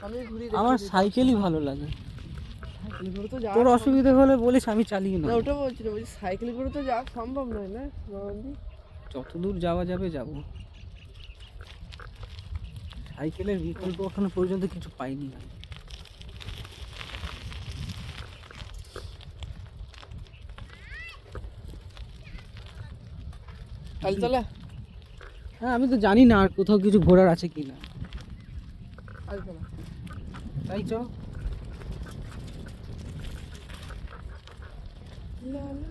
আমি ঘুরি আমার সাইকেলই ভালো লাগে। সাইকেল করে তো তোর যাওয়া অসুবিধা হলে বলিস, আমি চালিয়ে না, নেব। ওটা বলছি না, বলছি সাইকেল করে তো যাওয়া সম্ভব নয় না নন্দী। যতদূর যাওয়া যাবে যাব। সাইকেলের বিকল্প এখনো পর্যন্ত কিছু পাইনি আমি। তালতলা হ্যাঁ, আমি তো জানি না আর কোথাও কিছু ঘোরার আছে কি না। তালতলা তাই চ। লা লা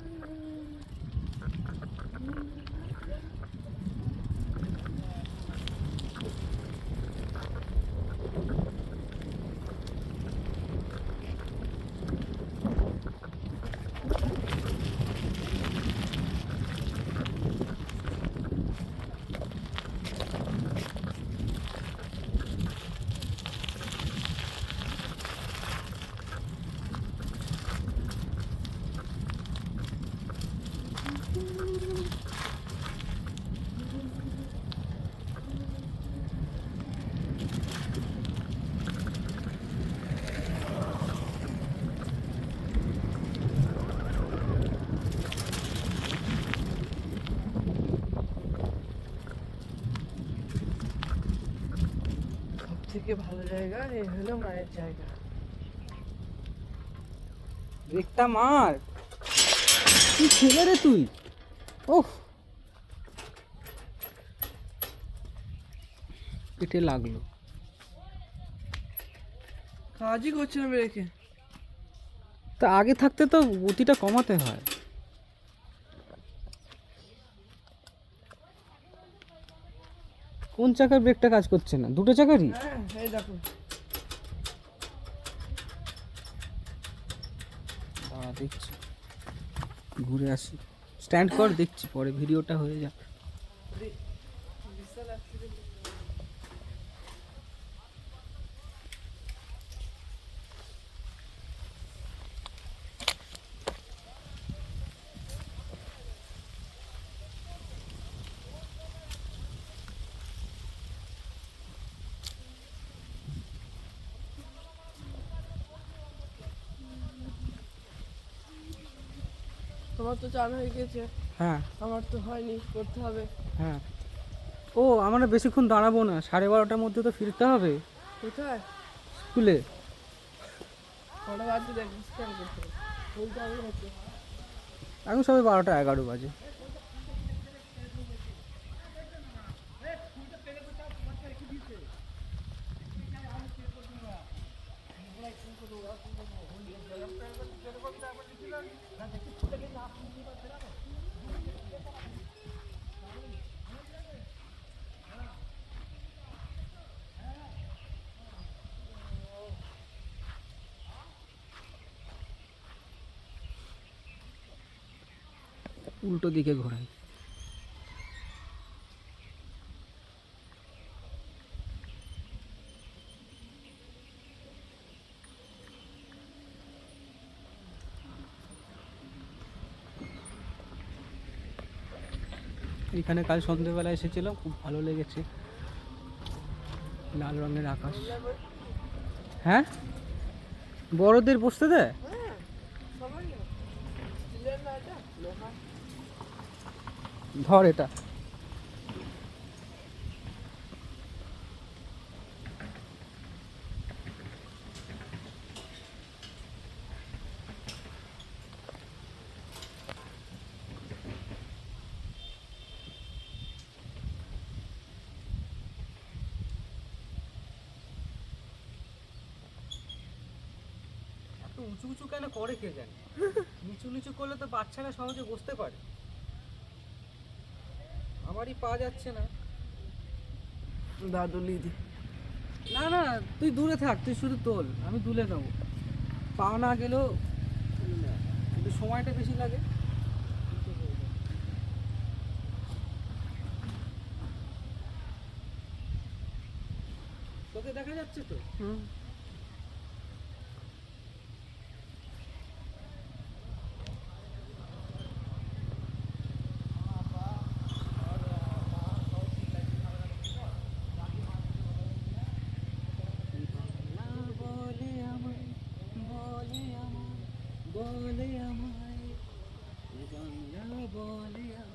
সব থেকে ভালো জায়গা এই হলো মায়ের জায়গা। ব্রেকটা মার, তুই ছেলে রে তুই। ওহ, পেটে লাগলো। কাজই করছে না রেখে। তা আগে থাকতে তো গতিটা কমাতে হয়। কোন চাকার ব্রেকটা কাজ করছে না? দুটো চাকারই? হ্যাঁ এই দেখো। দেখছি, ঘুরে আসি, স্ট্যান্ড কর, দেখছি পরে ভিডিওটা হয়ে যাক। বিশাল accident। তোমার তো চান হয়ে গেছে, হ্যাঁ আমার তো হয়নি, করতে হবে। হ্যাঁ। ও, আমরা বেশিক্ষণ দাঁড়াবো না, 12:30টার মধ্যে তো ফিরতে হবে কোথায় স্কুলে। কটা বাজছে দেখ, স্ক্যান করতে হবে, বলতে হবে হচ্ছে। এখন সবাই 12টা 11 বাজে। উল্টো দিকে ঘোরাই। এখানে কাল সন্ধ্যেবেলা এসেছিলাম, খুব ভালো লেগেছে। লাল রঙের আকাশ। হ্যাঁ, বড়দের বসতে দেয়। হ্যাঁ সবাই না, স্টিলের না এটা লোহা। ধর এটা। এত উঁচু উঁচু কেন করে কে জানে? নিচু নিচু করলে তো বাচ্চারা সহজে বসতে পারে। আমারই পা যাচ্ছে না। দাদু লিদি না না, তুই দূরে থাক, তুই শুধু তোল, আমি তুলে নেবো। পা না গেলেও কিন্তু সময়টা বেশি লাগে। তোকে দেখা যাচ্ছে তো? হুম। না বলে আমায়, গঙ্গা বলে আমায়।